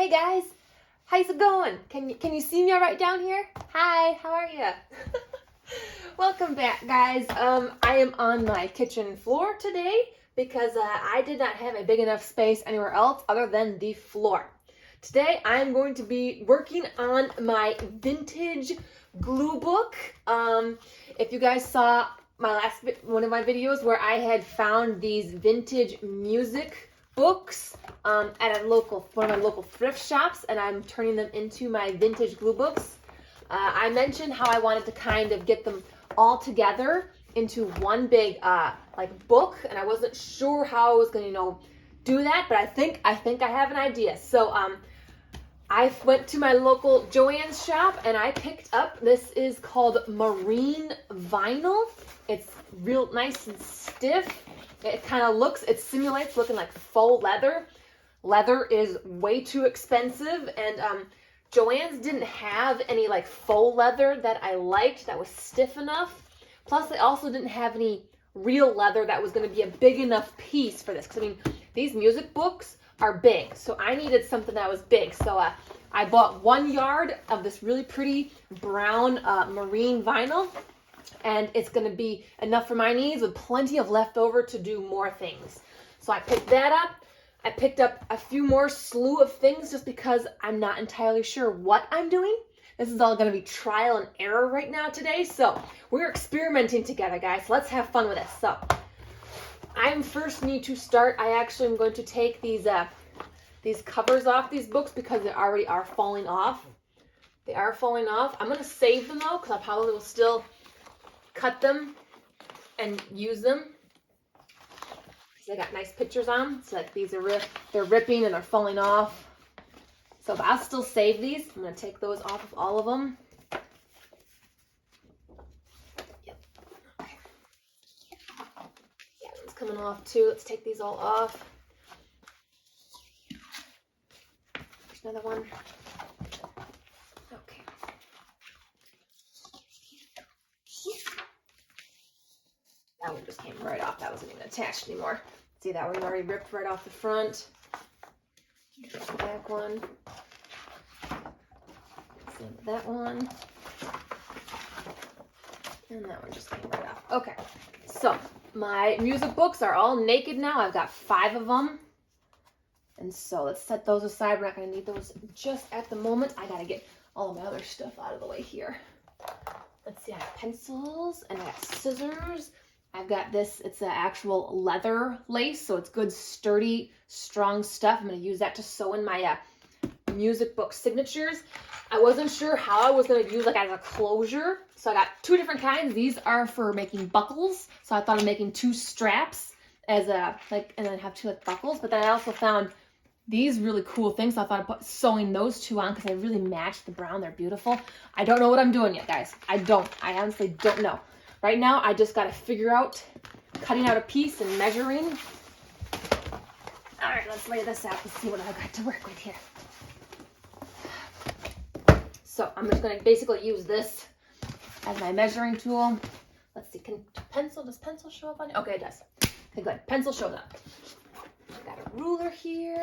Hey guys, how's it going? Can you see me all right down here? Hi, how are you? Welcome back, guys. I am on my kitchen floor today because I did not have a big enough space anywhere else other than the floor. Today I'm going to be working on my vintage glue book. If you guys saw my one of my videos where I had found these vintage music books at one of my local thrift shops, and I'm turning them into my vintage glue books. I mentioned how I wanted to kind of get them all together into one big book, and I wasn't sure how I was going to do that, but I think I have an idea. So I went to my local Joann's shop and I picked up, this is called marine vinyl. It's real nice and stiff. It kind of it simulates looking like faux leather. Leather is way too expensive, and Joann's didn't have any like faux leather that I liked that was stiff enough. Plus, they also didn't have any real leather that was going to be a big enough piece for this. Because I mean, these music books are big, so I needed something that was big. So I bought 1 yard of this really pretty brown marine vinyl, and it's going to be enough for my needs with plenty of leftover to do more things. So I picked that up. I picked up a few more slew of things just because I'm not entirely sure what I'm doing. This is all going to be trial and error right now today. So we're experimenting together, guys. Let's have fun with this. So I first need to start. I actually am going to take these covers off these books because they already are falling off. They are falling off. I'm going to save them though, because I probably will still cut them and use them. They got nice pictures on them. So like these are they're ripping and they're falling off. So I'll still save these. I'm going to take those off of all of them. Yep. Okay. Yeah, one's coming off too. Let's take these all off. There's another one. Okay. That one just came right off. That wasn't even attached anymore. See, that one already ripped right off the front. Here's the back one. Same with that one. And that one just came right off. Okay, so my music books are all naked now. I've got 5 of them. And so let's set those aside. We're not going to need those just at the moment. I got to get all of my other stuff out of the way here. Let's see, I have pencils and I got scissors. I've got this, it's an actual leather lace, so it's good, sturdy, strong stuff. I'm going to use that to sew in my music book signatures. I wasn't sure how I was going to use like as a closure, so I got 2 different kinds. These are for making buckles, so I thought of making 2 straps as and then have 2 like buckles. But then I also found these really cool things, so I thought of sewing those 2 on because they really match the brown. They're beautiful. I don't know what I'm doing yet, guys. I honestly don't know. Right now, I just got to figure out cutting out a piece and measuring. All right, let's lay this out and see what I've got to work with here. So I'm just going to basically use this as my measuring tool. Let's see, does pencil show up on it? Okay, it does. Okay, good. Pencil shows up. I've got a ruler here.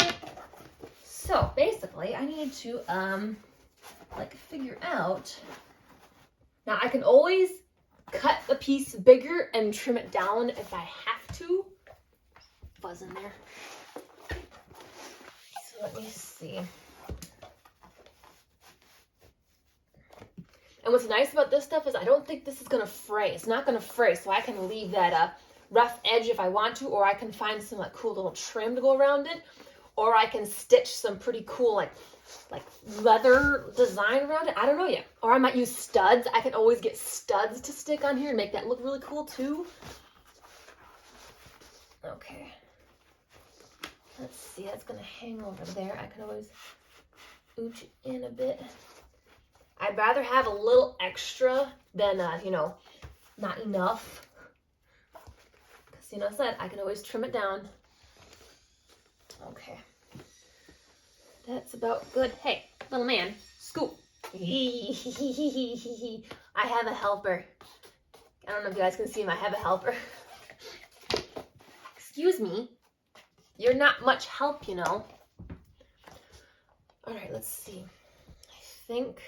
So basically, I need to figure out. Now I can always cut the piece bigger and trim it down if I have to. Fuzz in there. So let me see. And what's nice about this stuff is I don't think this is going to fray. It's not going to fray, so I can leave that rough edge if I want to, or I can find some like cool little trim to go around it, or I can stitch some pretty cool like leather design around it. I don't know yet. Or I might use studs. I can always get studs to stick on here and make that look really cool too. Okay. Let's see. That's going to hang over there. I can always ooch it in a bit. I'd rather have a little extra than, not enough. Because, I can always trim it down. Okay. That's about good. Hey, little man, scoop. I have a helper. I don't know if you guys can see him. I have a helper. Excuse me. You're not much help, All right, let's see. I think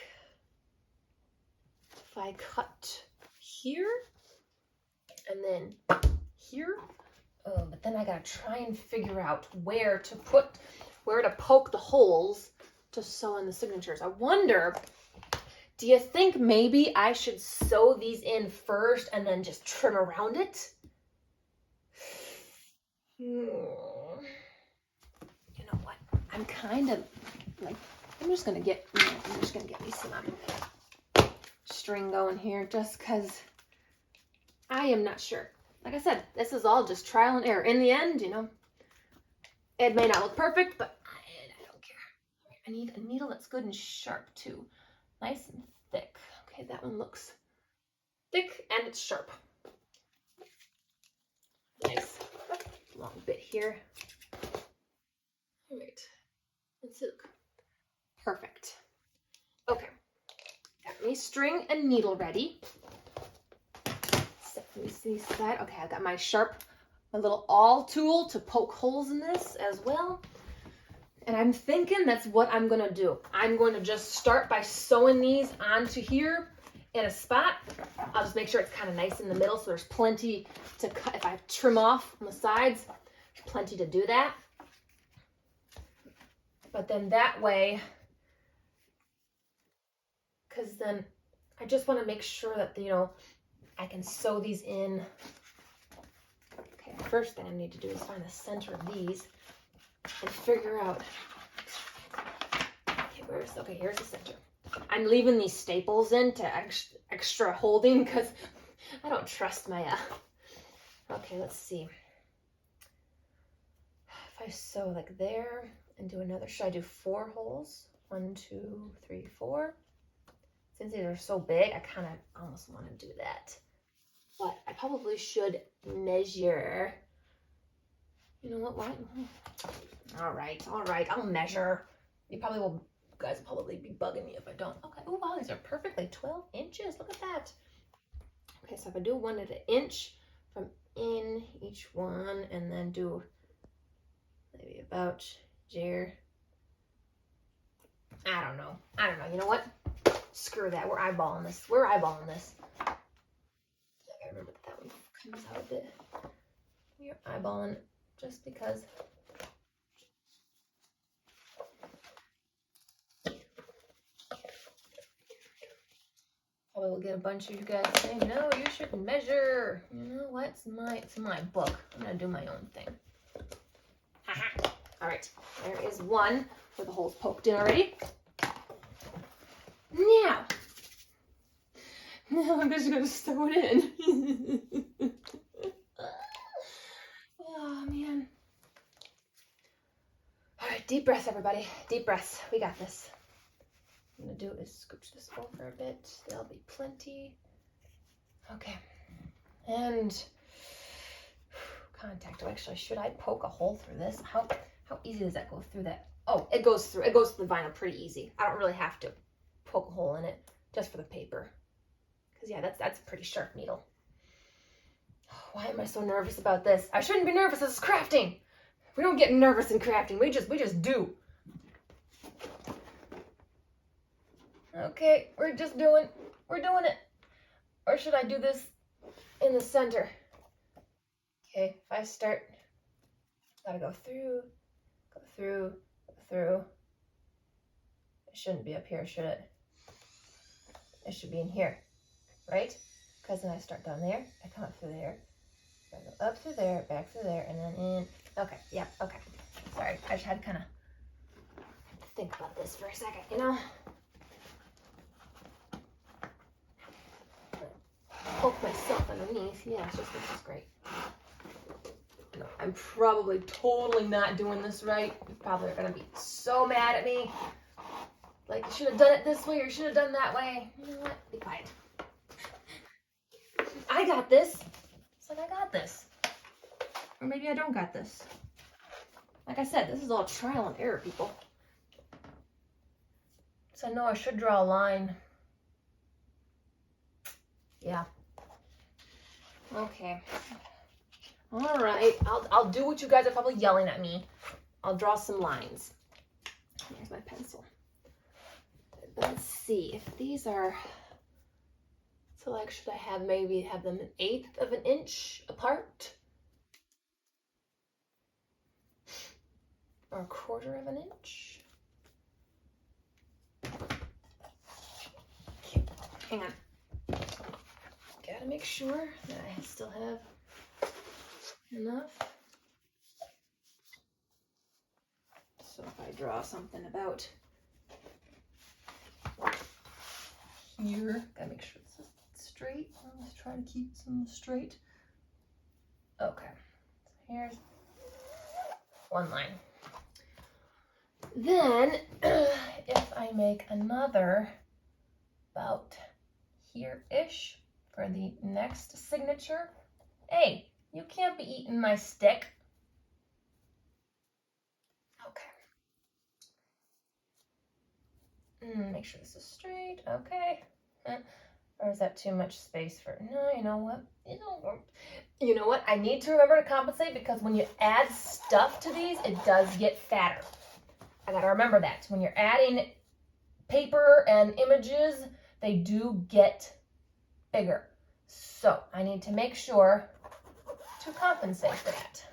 if I cut here and then here, but then I gotta try and figure out where to poke the holes to sew in the signatures. I wonder, do you think maybe I should sew these in first and then just trim around it? You know what? I'm kind of like, I'm just gonna get me some string going here just because I am not sure. Like I said, this is all just trial and error. In the end, it may not look perfect, but I don't care. I need a needle that's good and sharp too. Nice and thick. Okay, that one looks thick and it's sharp. Nice long bit here. All right, let's look. Perfect. Okay, got me string and needle ready. Set these aside. Okay, I got my little awl tool to poke holes in this as well. And I'm thinking that's what I'm gonna do. I'm going to just start by sewing these onto here in a spot. I'll just make sure it's kind of nice in the middle so there's plenty to cut. If I trim off on the sides, there's plenty to do that. But then that way, because then I just want to make sure that, I can sew these in. Okay, the first thing I need to do is find the center of these and figure out, okay, here's the center. I'm leaving these staples in to extra holding because I don't trust my, okay, let's see. If I sew like there and do another, should I do 4 holes? 1, 2, 3, 4. Since these are so big, I kind of almost want to do that. But I probably should measure. You know what? Why? All right, I'll measure. You guys will probably be bugging me if I don't. Okay, oh wow, these are perfectly 12 inches. Look at that. Okay, so if I do one at an inch from in each one and then do maybe about here. I don't know. You know what? Screw that. We're eyeballing this. I gotta remember that one comes out a bit. We're eyeballing just because. Probably will get a bunch of you guys saying, no, you shouldn't measure. You know what? It's my book. I'm gonna do my own thing. All right, there is one where the hole's poked in already. Now I'm just gonna sew it in. Oh man. All right, deep breaths, everybody. Deep breaths. We got this. What I'm gonna do is scooch this over a bit. There'll be plenty. Okay. And contact. Actually, should I poke a hole through this? How easy does that go through that? Oh, it goes through the vinyl pretty easy. I don't really have to poke a hole in it just for the paper. Because yeah, that's a pretty sharp needle. Why am I so nervous about this? I shouldn't be nervous. This is crafting. We don't get nervous in crafting. We just do. Okay, we're doing it. Or should I do this in the center? Okay, if I start, gotta go through. It shouldn't be up here, should it? It should be in here, right? Because then I start down there, I come up through there, I go up through there, back through there, and then in. Okay, yeah, okay. Sorry, I just had to kind of think about this for a second, Poke myself underneath. Yeah, this is great. No, I'm probably totally not doing this right. You probably are gonna be so mad at me. Like, you should have done it this way or you should have done that way. You know what? Be quiet. I got this. It's like I got this. Or maybe I don't got this. Like I said, this is all trial and error, people. So I know I should draw a line. Yeah. Okay. All right. I'll do what you guys are probably yelling at me. I'll draw some lines. Here's my pencil. Let's see if these are, so like, should I have maybe have them 1/8 of an inch apart? Or 1/4 of an inch? Okay, hang on. Gotta make sure that I still have enough. So if I draw something about here, gotta make sure this is straight. Let's try to keep some straight. Okay, so here's one line. Then if I make another about here-ish for the next signature, hey, you can't be eating my stick. Okay. Make sure this is straight. Okay. Or is that too much space for? No, you know what? You know what? I need to remember to compensate because when you add stuff to these, it does get fatter. I gotta remember that. When you're adding paper and images, they do get bigger. So I need to make sure to compensate for that.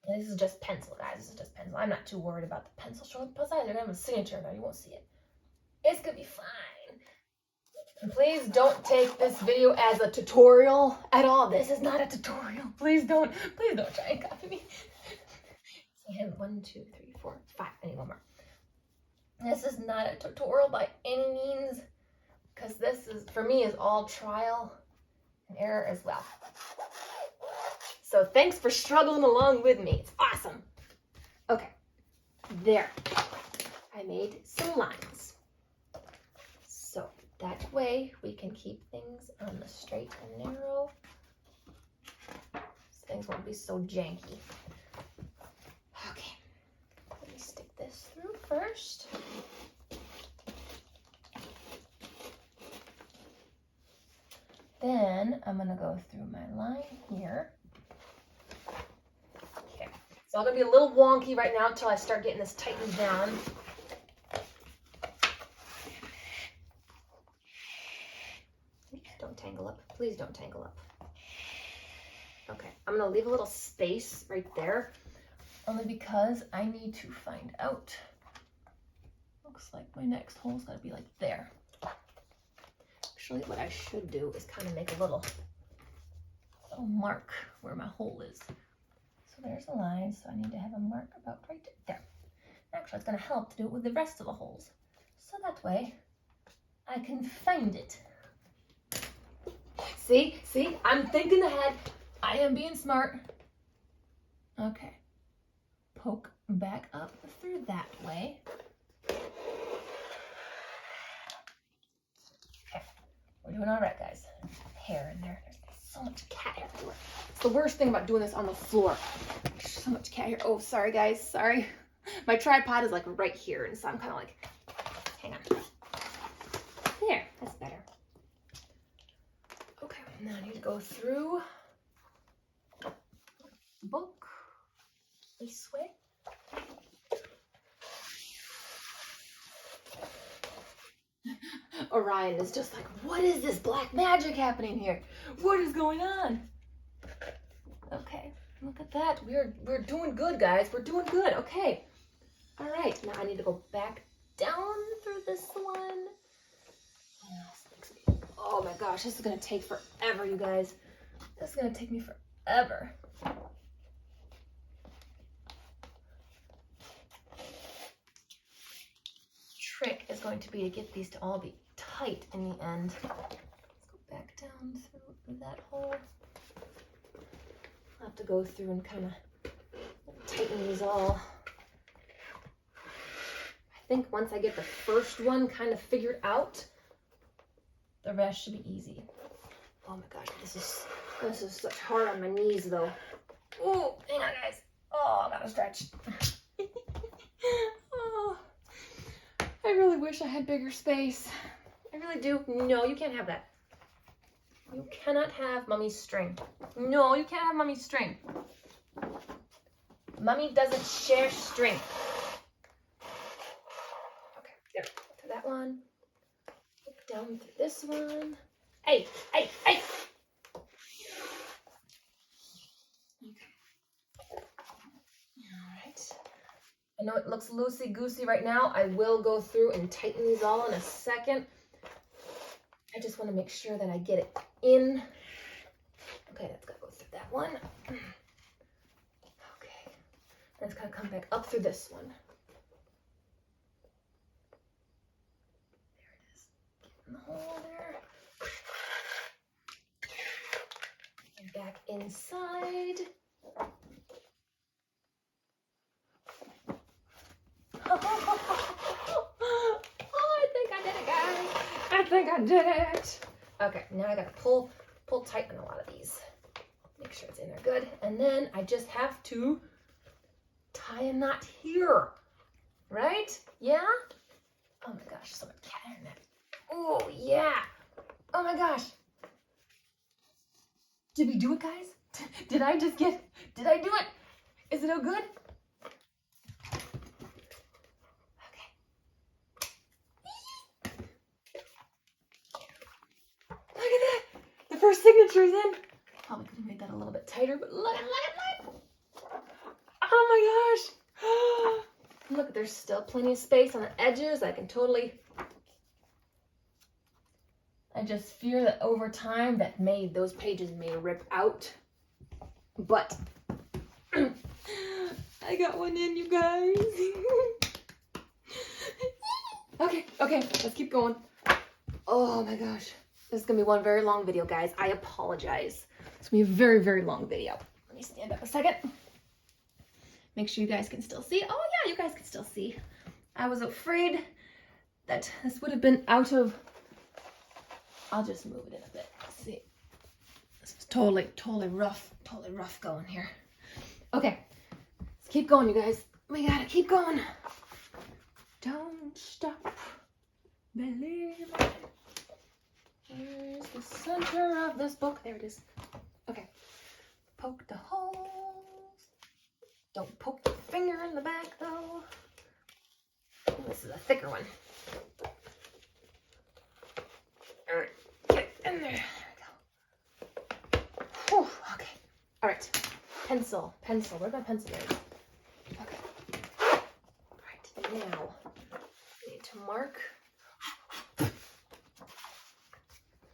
And this is just pencil, guys. This is just pencil. I'm not too worried about the pencil showing. Plus, they're gonna have a signature now. You won't see it. It's gonna be fine. And please don't take this video as a tutorial at all. This is not a tutorial. Please don't try and copy me. So I have 1, 2, 3, 4, 5. I need one more. This is not a tutorial by any means, because this is, for me, is all trial and error as well. So thanks for struggling along with me. It's awesome. Okay, there. I made some lines. So that way we can keep things on the straight and narrow. So things won't be so janky. Okay, let me stick this through first. Then I'm gonna go through my line here. Okay, it's all gonna be a little wonky right now until I start getting this tightened down. Don't tangle up, please don't tangle up. Okay, I'm gonna leave a little space right there, only because I need to find out. Looks like my next hole's gotta be like there. Actually, what I should do is kind of make a little mark where my hole is. So there's a line, so I need to have a mark about right there. Actually, it's gonna help to do it with the rest of the holes. So that way, I can find it. See, I'm thinking ahead. I am being smart. Okay, poke back up through that way. Okay, we're doing all right, guys. Hair in there. There's so much cat hair everywhere. It's the worst thing about doing this on the floor. There's so much cat hair. Oh, sorry, guys. Sorry. My tripod is like right here, and so I'm kind of like, hang on. There, that's better. Okay, now I need to go through the book this way. Orion is just like, what is this black magic happening here? What is going on? Okay, look at that. We're doing good, guys. We're doing good. Okay. All right, now I need to go back down through this one. Oh my gosh, this is gonna take forever, you guys. This is gonna take me forever. Trick is going to be to get these to all be tight in the end. Let's go back down through that hole. I'll have to go through and kind of tighten these all. I think once I get the first one kind of figured out, the rest should be easy. Oh my gosh, this is such hard on my knees though. Oh, hang on guys. Oh, I gotta stretch. Oh, I really wish I had bigger space. I really do. No, you can't have that. You cannot have Mummy's string. No, you can't have Mummy's string. Mummy doesn't share string. that one. Down through this one. Hey, hey, hey! Okay. Alright. I know it looks loosey-goosey right now. I will go through and tighten these all in a second. I just want to make sure that I get it in. Okay, that's got to go through that one. Okay. That's got to come back up through this one. There it is. Get in the hole there. And back inside. Oh, I think I did it, guys. I think I did it. Okay, now I gotta pull tight on a lot of these. Make sure it's in there good. And then I just have to tie a knot here. Right? Yeah? Oh my gosh, so much cat in there. Oh, yeah. Oh my gosh. Did we do it, guys? Did I do it? Is it all good? First signature's in. Probably could have made that a little bit tighter, but look. Oh my gosh. Look, there's still plenty of space on the edges. I just fear that over time those pages may rip out. But I got one in, you guys. Okay, let's keep going. Oh my gosh. This is going to be one very long video, guys. I apologize. It's going to be a very, very long video. Let me stand up a second. Make sure you guys can still see. Oh, yeah, you guys can still see. I was afraid that this would have been out of... I'll just move it in a bit. Let's see. This is totally rough going here. Okay. Let's keep going, you guys. We got to keep going. Don't stop. Believe it. Here's the center of this book. There it is. Okay. Poke the holes. Don't poke your finger in the back, though. This is a thicker one. All right. Get in there. There we go. Whew. Okay. All right. Pencil. Where'd my pencil go? Okay. All right. Now, I need to mark.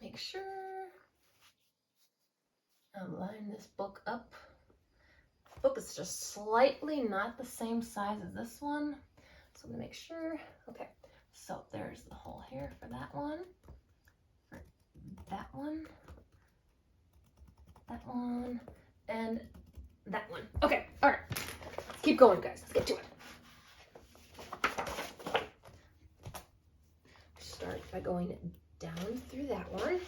Make sure I line this book up. The book is just slightly not the same size as this one. So I'm gonna make sure. Okay, so there's the hole here for that one, and that one. Okay, all right. Let's keep going, guys. Let's get to it. Start by going down through that one.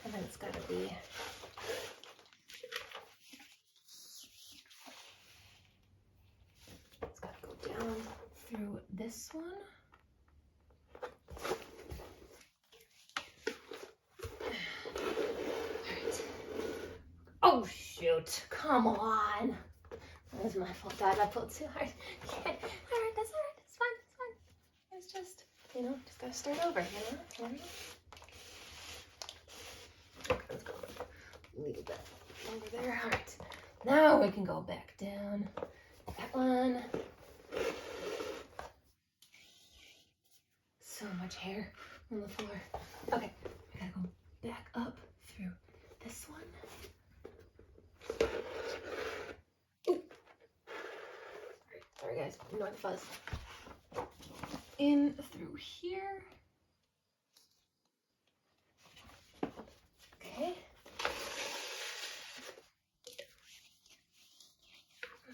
And then it's got to be go down through this one. All right. Oh shoot, come on. That was my fault, guys. I pulled too hard. All right, that's all right. It's fine. It's just, just gotta start over, Okay, let's go a little bit over there. All right, now we can go back down. That one. So much hair on the floor. Okay, I gotta go back up through this one. Ooh. Sorry guys, ignore the fuzz. In through here. Okay.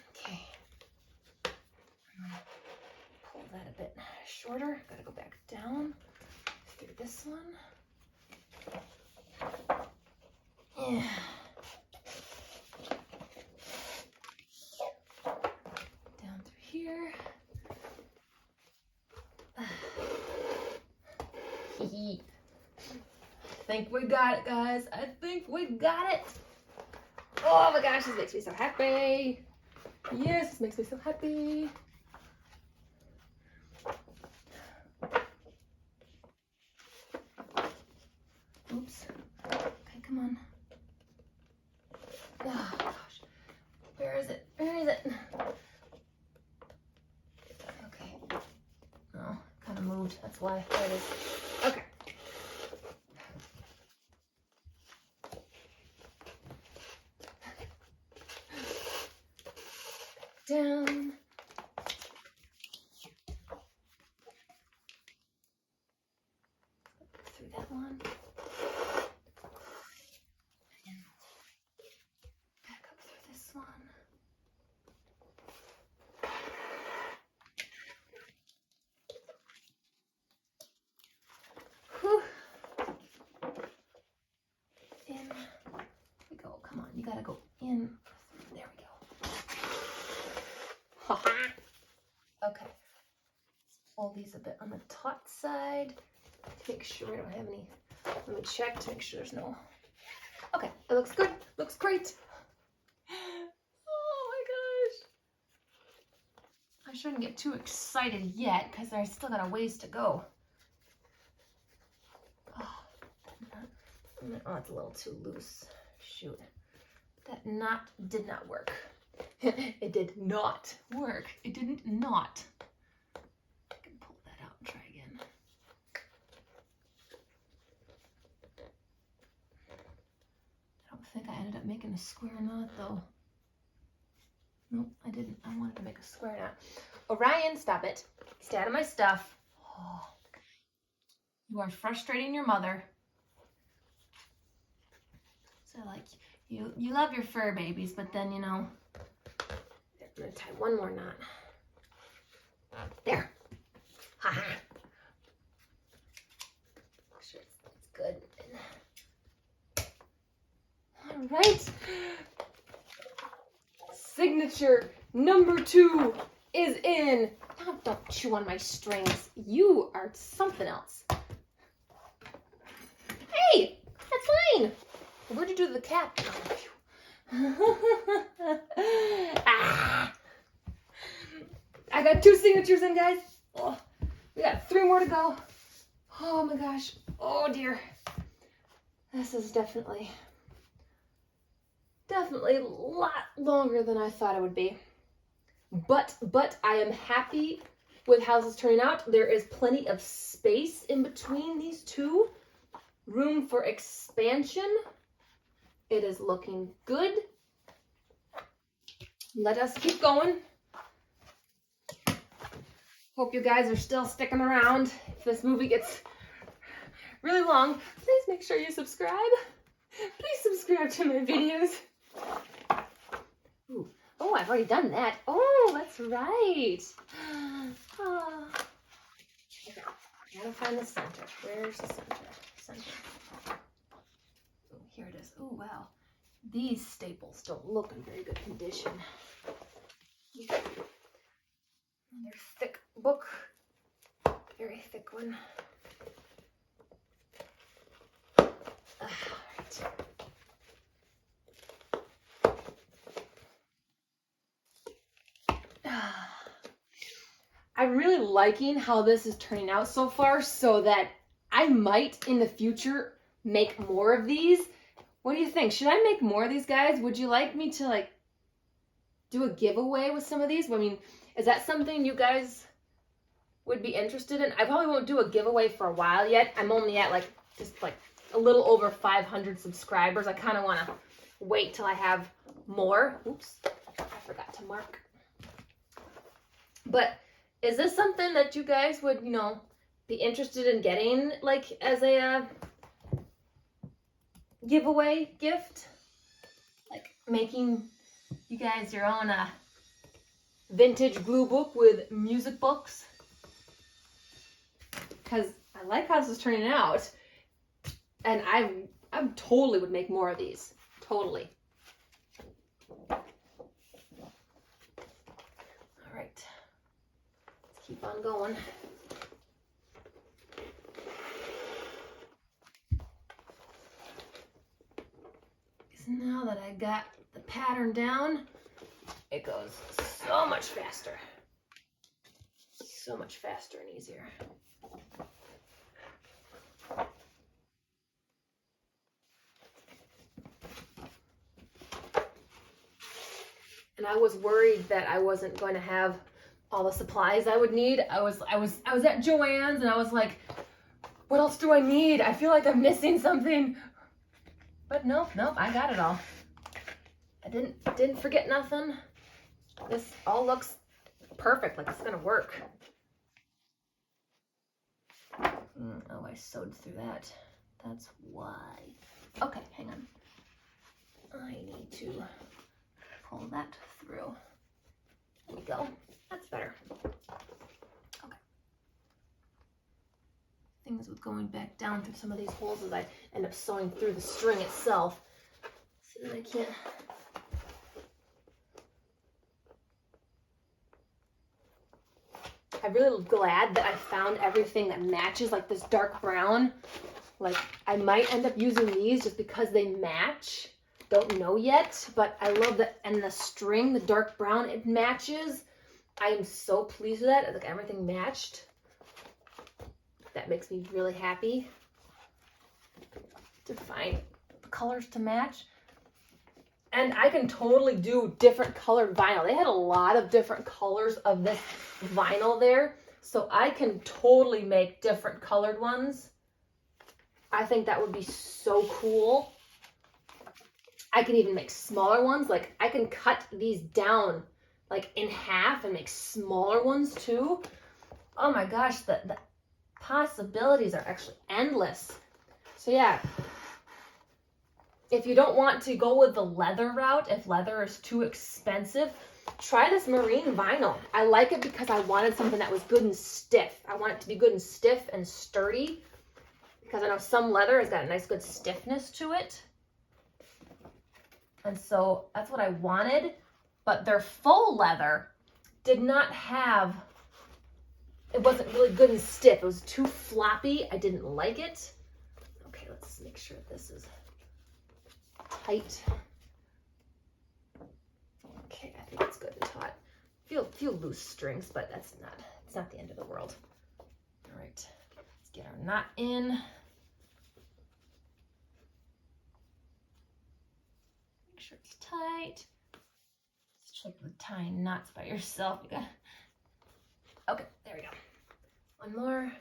Okay. I'm gonna pull that a bit shorter. Gotta go back down through this one. Yeah. Down through here. I think we got it, guys. I think we got it. Oh my gosh, this makes me so happy. Yes, this makes me so happy. Oops. Okay, come on. Oh, gosh. Where is it? Where is it? Okay. Oh, kind of moved. That's why. There it is. Okay. Down. Through that one. And back up through this one. Whew. In we go. Come on, you gotta go in. There we go. Ha-ha. Okay. Let's pull these a bit on the taut side to make sure I don't have any. Let me check to make sure there's no. Okay, it looks good. Looks great. Oh my gosh. I shouldn't get too excited yet because I still got a ways to go. Oh, it's a little too loose. Shoot. That knot did not work. It did not work. It didn't not. I can pull that out and try again. I don't think I ended up making a square knot though. Nope, I didn't. I wanted to make a square knot. Orion, stop it. Stay out of my stuff. Oh. You are frustrating your mother. So like, you love your fur babies, but then, you know, I'm gonna tie one more knot. There. Ha-ha. Make sure it's good. All right. Signature number 2 is in. Now don't chew on my strings. You are something else. Hey, that's fine. Where'd you do the cap? Ah. I got 2 signatures in, guys. Oh, we got 3 more to go. Oh my gosh. Oh dear. This is definitely a lot longer than I thought it would be. But I am happy with how this is turning out. There is plenty of space in between these 2. Room for expansion. It is looking good. Let us keep going. Hope you guys are still sticking around. If this movie gets really long, please make sure you subscribe. Please subscribe to my videos. Ooh. Oh, I've already done that. Oh, that's right. Oh. Okay, I gotta find the center. Where's the center? Oh, here it is. Oh, wow. These staples don't look in very good condition. Another thick book. Very thick one. All right. I'm really liking how this is turning out so far, so that I might in the future make more of these. What do you think? Should I make more of these, guys? Would you like me to like do a giveaway with some of these? I mean, is that something you guys would be interested in? I probably won't do a giveaway for a while yet. I'm only at just a little over 500 subscribers. I kind of want to wait till I have more. Oops, I forgot to mark. But is this something that you guys would, you know, be interested in getting, like, as a giveaway gift? Like, making you guys your own vintage glue book with music books? Because I like how this is turning out. And I totally would make more of these. Totally. All right. Let's keep on going. Because now that I got the pattern down, it goes so much faster. So much faster and easier. and I was worried that I wasn't going to have all the supplies I would need. I was at Joann's and I was like, what else do I need? I feel like I'm missing something. But nope, I got it all. I didn't forget nothing. This all looks perfect, like it's gonna work. Oh, I sewed through that. That's why. Okay, hang on. I need to pull that through. There we go. That's better. Okay. Things with going back down through some of these holes as I end up sewing through the string itself. See that I can't. I'm really glad that I found everything that matches, like this dark brown. Like, I might end up using these just because they match. Don't know yet, but I love that. And the string, the dark brown, it matches. I am so pleased with that. Like, everything matched. That makes me really happy to find the colors to match. And I can totally do different colored vinyl. They had a lot of different colors of this vinyl there. So I can totally make different colored ones. I think that would be so cool. I can even make smaller ones. Like, I can cut these down like in half and make smaller ones too. Oh my gosh, the possibilities are actually endless. So yeah. If you don't want to go with the leather route, if leather is too expensive, try this marine vinyl. I like it because I wanted something that was good and stiff. I want it to be good and stiff and sturdy because I know some leather has got a nice good stiffness to it. And so that's what I wanted, but their faux leather did not have, it wasn't really good and stiff. It was too floppy. I didn't like it. Okay, let's make sure this is tight. Okay, I think it's good and taut. Feel loose strings, but it's not the end of the world. All right, let's get our knot in. Make sure it's tight. It's like with tying knots by yourself. You got. Okay, there we go. One more.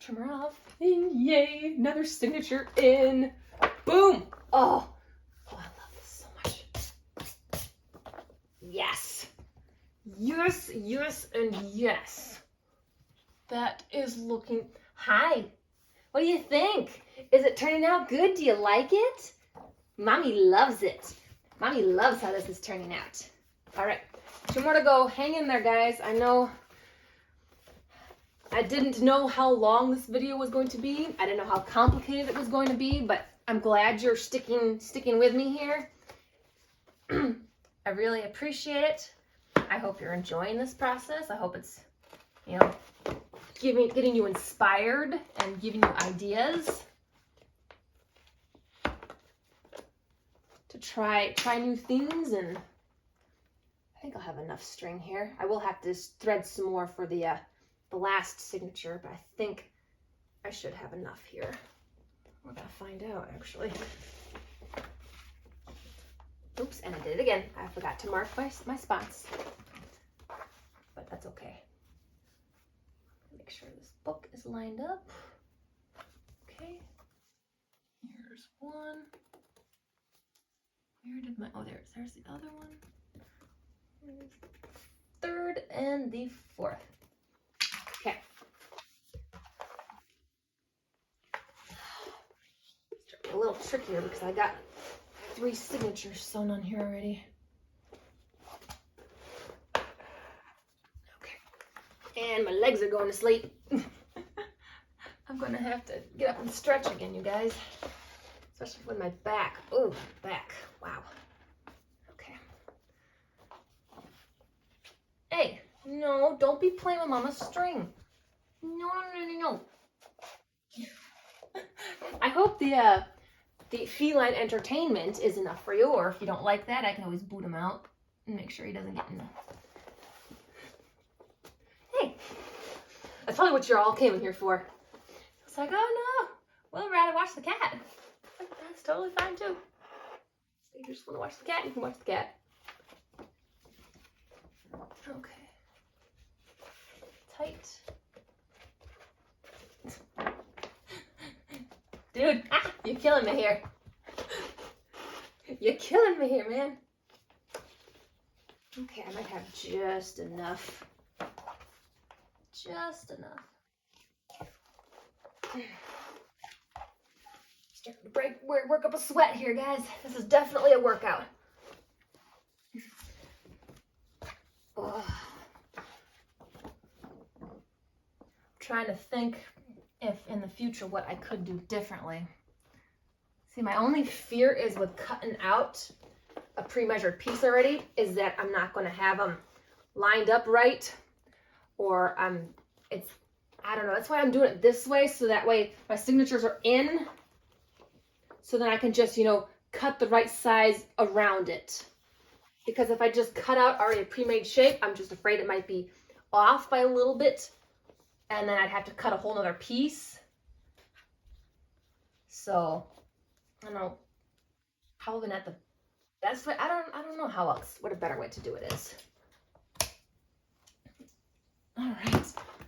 Trim her off. And yay, another signature in. Boom. Oh, I love this so much. Yes. Yes, and yes. That is looking. Hi. What do you think? Is it turning out good? Do you like it? Mommy loves it. Mommy loves how this is turning out. All right, 2 more to go. Hang in there, guys. I know I didn't know how long this video was going to be. I didn't know how complicated it was going to be, but I'm glad you're sticking with me here. I really appreciate it. I hope you're enjoying this process. I hope it's, getting you inspired and giving you ideas to try new things. And I think I'll have enough string here. I will have to thread some more for the last signature, but I think I should have enough here. We're gonna find out, actually. Oops, and I did it again. I forgot to mark my spots, but that's okay. Make sure this book is lined up. Okay, here's one. Where did my, there's the other one. Here's the 3rd and the 4th. Okay. It's a little trickier because I got 3 signatures sewn on here already. Okay. And my legs are going to sleep. I'm going to have to get up and stretch again, you guys. Especially with my back. Oh, back. Wow. Okay. Hey, no, don't be playing with Mama's string. No. I hope the feline entertainment is enough for you, or if you don't like that, I can always boot him out and make sure he doesn't get in the... Hey, that's probably what you're all came in here for. It's like, oh no, we'll rather watch the cat. That's totally fine too. You just want to watch the cat? You can watch the cat. Okay. Tight. Dude, you're killing me here. You're killing me here, man. Okay, I might have just enough. Just enough. Starting to work up a sweat here, guys. This is definitely a workout. Oh. I'm trying to think if in the future what I could do differently. See, my only fear is with cutting out a pre-measured piece already is that I'm not going to have them lined up right, or I don't know. That's why I'm doing it this way, so that way my signatures are in, so then I can just, cut the right size around it. Because if I just cut out already a pre-made shape, I'm just afraid it might be off by a little bit, and then I'd have to cut a whole nother piece. So I don't know, probably not the best way. I don't know how else, what a better way to do it is. All right,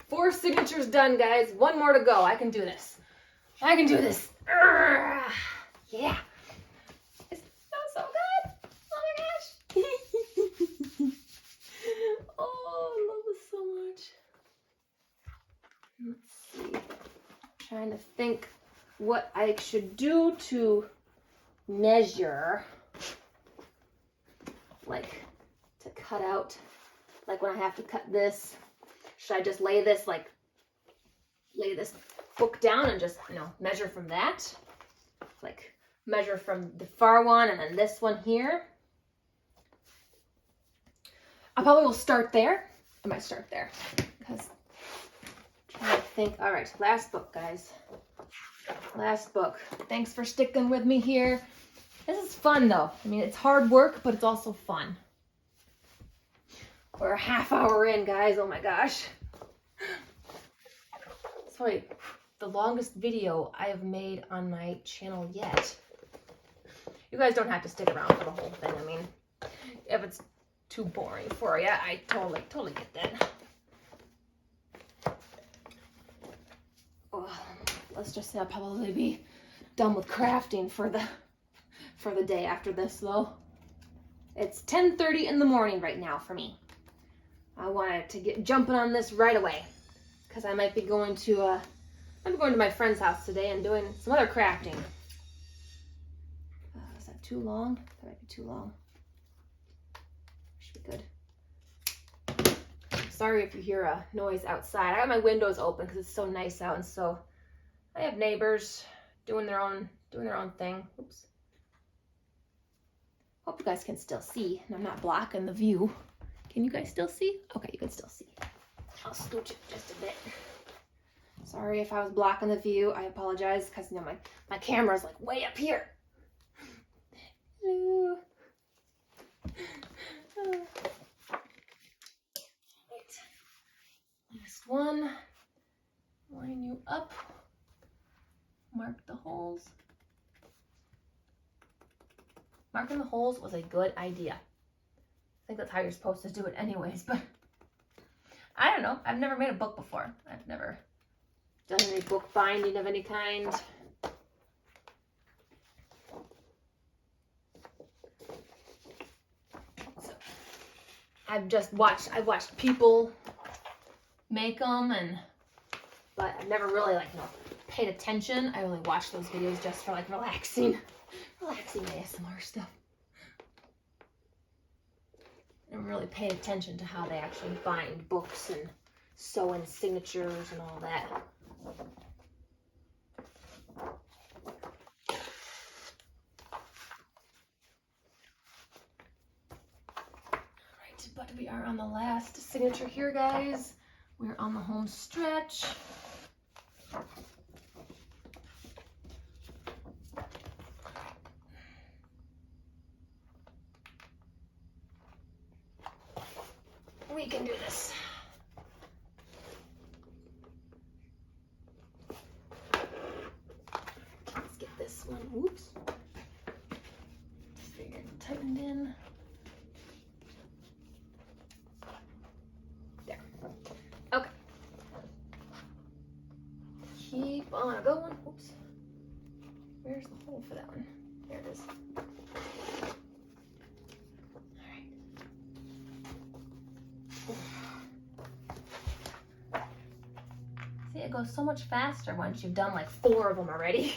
4 signatures done, guys. 1 more to go. I can do this. I can do this. Yeah. It smells so good. Oh my gosh. Oh, I love this so much. Let's see. I'm trying to think what I should do to measure, like to cut out, like when I have to cut this. Should I just lay this book down and just, measure from that? Like measure from the far one and then this one here. I probably will start there. I might start there because I'm trying to think. All right, last book, guys. Last book. Thanks for sticking with me here. This is fun though. I mean, it's hard work, but it's also fun. We're a half hour in, guys. Oh my gosh. It's probably the longest video I have made on my channel yet. You guys don't have to stick around for the whole thing. I mean, if it's too boring for you, I totally get that. Oh, let's just say I'll probably be done with crafting for the day after this though. It's 10:30 in the morning right now for me. I wanted to get jumping on this right away because I might be going to my friend's house today and doing some other crafting. Is that too long? That might be too long. Should be good. Sorry if you hear a noise outside. I got my windows open because it's so nice out, and so I have neighbors doing their own thing. Oops. Hope you guys can still see, and I'm not blocking the view. Can you guys still see? Okay, you can still see. I'll scooch it just a bit. Sorry if I was blocking the view. I apologize because my camera's like way up here. Hello. Right. Last one. Line you up. Mark the holes. Marking the holes was a good idea. I think that's how you're supposed to do it anyways, but I don't know. I've never made a book before. I've never done any book binding of any kind. So I've watched people make them, but I've never really paid attention. I only watch those videos just for relaxing ASMR stuff. I don't really pay attention to how they actually bind books and sew in signatures and all that. Alright, but we are on the last signature here, guys. We're on the home stretch. We can do this. Let's get this one. Whoops. Figured tightened in. There. Okay. Keep on going. Oops. Where's the hole for that one? There it is. See, it goes so much faster once you've done like 4 of them already.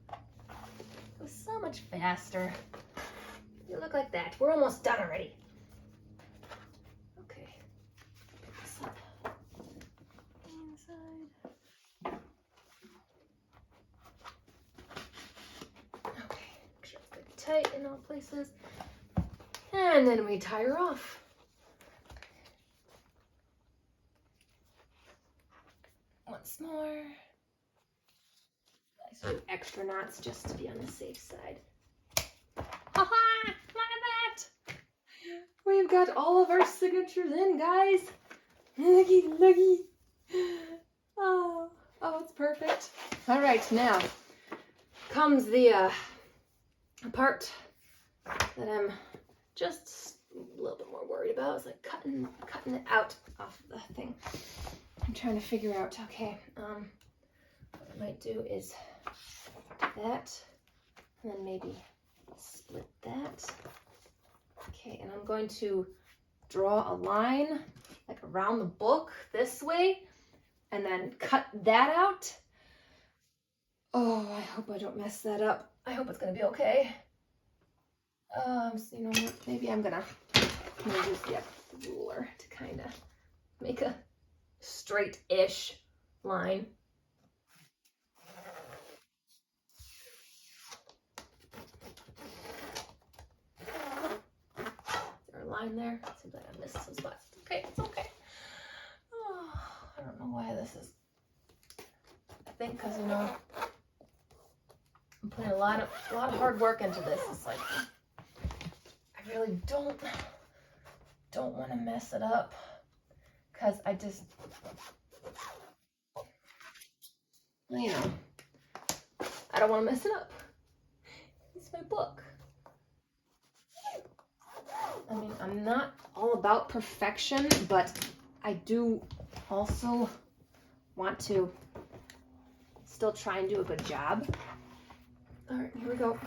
It goes so much faster. You look like that. We're almost done already. Okay. Pick this up. Inside. Okay. Make sure it's good tight in all places. And then we tie her off. Once more. I do extra knots just to be on the safe side. Aha! Look at that! We've got all of our signatures in, guys. Looky, looky. Oh, it's perfect. All right, now comes the part that I'm just a little bit more worried about. It's like cutting it out off the thing. I'm trying to figure out, okay, what I might do is that, and then maybe split that. Okay, and I'm going to draw a line like around the book this way, and then cut that out. Oh, I hope I don't mess that up. I hope it's gonna be okay. So you know what, maybe I'm gonna use the ruler to kind of make a straight-ish line. Is there a line there? Seems like I missed some spots. Okay, it's okay. Oh, I don't know why this is. I think because you know I'm putting a lot of hard work into this. It's like I really don't want to mess it up. Because I just, you know, I don't want to mess it up. It's my book. I mean, I'm not all about perfection, but I do also want to still try and do a good job. All right, here we go.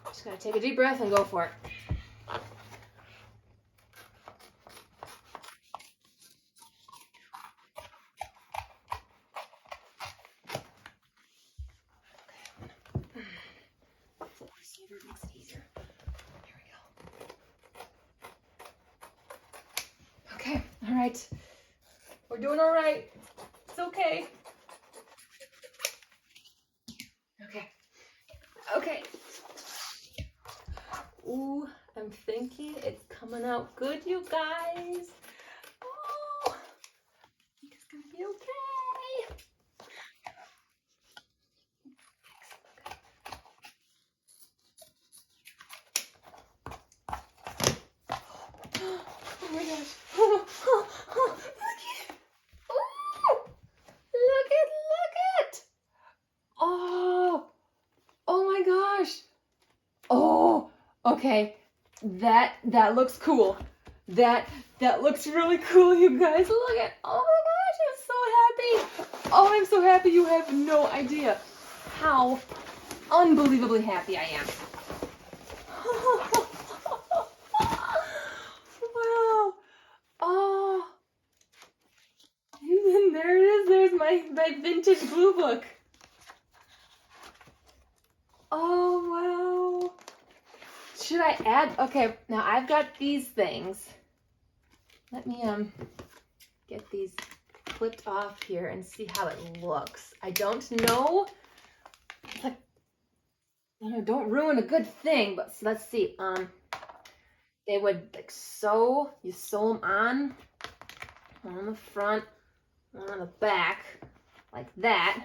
Just gotta take a deep breath and go for it. Makes it easier. Here we go. Okay, all right. We're doing all right. It's okay. Okay. Ooh, I'm thinking it's coming out good, you guys. Oh, I think it's gonna be okay. Oh my gosh. Look at. Oh my gosh. Oh, okay. That looks cool. That looks really cool, you guys. Look at. Oh my gosh, I'm so happy. Oh, I'm so happy. You have no idea how unbelievably happy I am. Wow. Oh. And then there it is. There's my vintage blue book. Oh, wow. Should I add? Okay, now I've got these things. Let me get these clipped off here and see how it looks. I don't know. Like, don't ruin a good thing, but so let's see. They would like you sew them on, one on the front, one on the back, like that,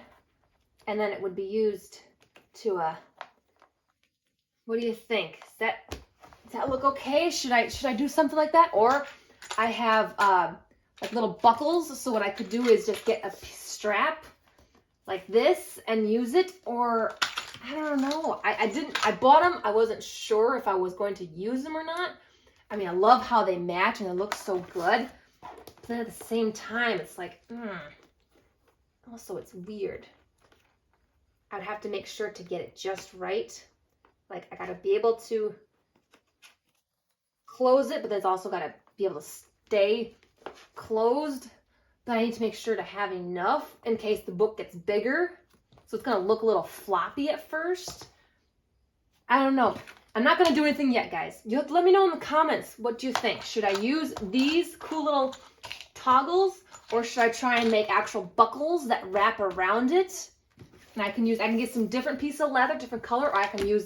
and then it would be used to what do you think? Does that look okay? Should I do something like that? Or I have like little buckles, so what I could do is just get a strap like this and use it, or I don't know. I bought them. I wasn't sure if I was going to use them or not. I mean, I love how they match and they look so good. But then at the same time, it's like, also it's weird. I'd have to make sure to get it just right. Like, I gotta be able to close it, but it's also gotta be able to stay closed. But I need to make sure to have enough in case the book gets bigger. So it's gonna look a little floppy at first. I don't know. I'm not gonna do anything yet, guys. You have to let me know in the comments what you think. Should I use these cool little toggles, or should I try and make actual buckles that wrap around it? And I can get some different piece of leather, different color, or I can use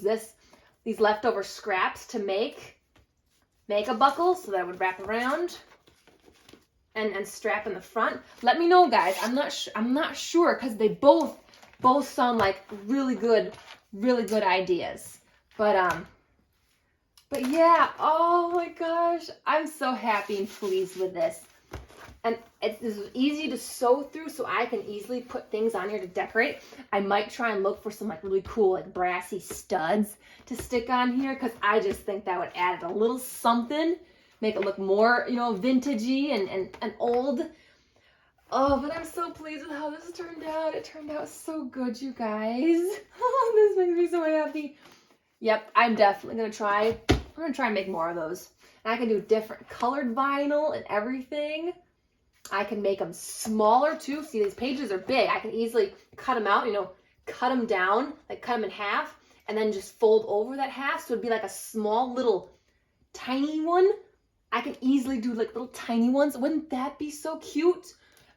these leftover scraps to make a buckle so that it would wrap around and strap in the front. Let me know, guys. I'm not sure because they both sound like really good ideas. But yeah, oh my gosh, I'm so happy and pleased with this. And this is easy to sew through, so I can easily put things on here to decorate. I might try and look for some like really cool like brassy studs to stick on here, because I just think that would add a little something, make it look more, vintagey and old. Oh, but I'm so pleased with how this turned out. It turned out so good, you guys. Oh, this makes me so happy. Yep, I'm definitely gonna try. I'm gonna try and make more of those. And I can do different colored vinyl and everything. I can make them smaller too. See, these pages are big. I can easily cut them out, cut them down, like cut them in half, and then just fold over that half. So it'd be like a small little tiny one. I can easily do like little tiny ones. Wouldn't that be so cute?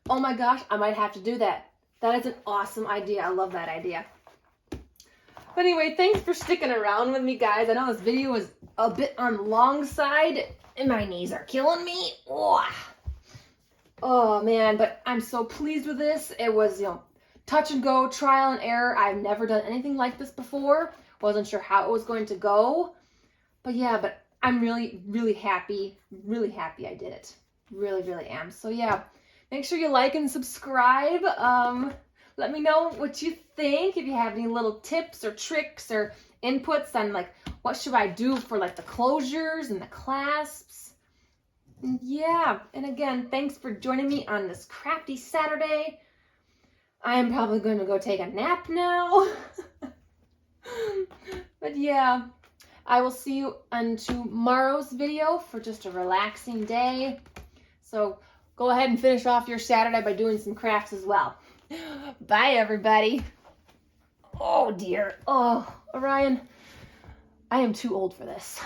Oh my gosh, I might have to do that. That is an awesome idea. I love that idea. But anyway, thanks for sticking around with me, guys. I know this video was a bit on the long side, and my knees are killing me. Oh man, but I'm so pleased with this. It was, touch and go, trial and error. I've never done anything like this before. Wasn't sure how it was going to go. But yeah, but I'm really, really happy. Really happy I did it. Really, really am. So yeah, make sure you like and subscribe. Let me know what you think. If you have any little tips or tricks or inputs on like what should I do for like the closures and the clasps. Yeah, and again, thanks for joining me on this crafty Saturday. I am probably going to go take a nap now. But yeah, I will see you on tomorrow's video for just a relaxing day. So go ahead and finish off your Saturday by doing some crafts as well. Bye, everybody. Oh, dear. Oh, Orion, I am too old for this.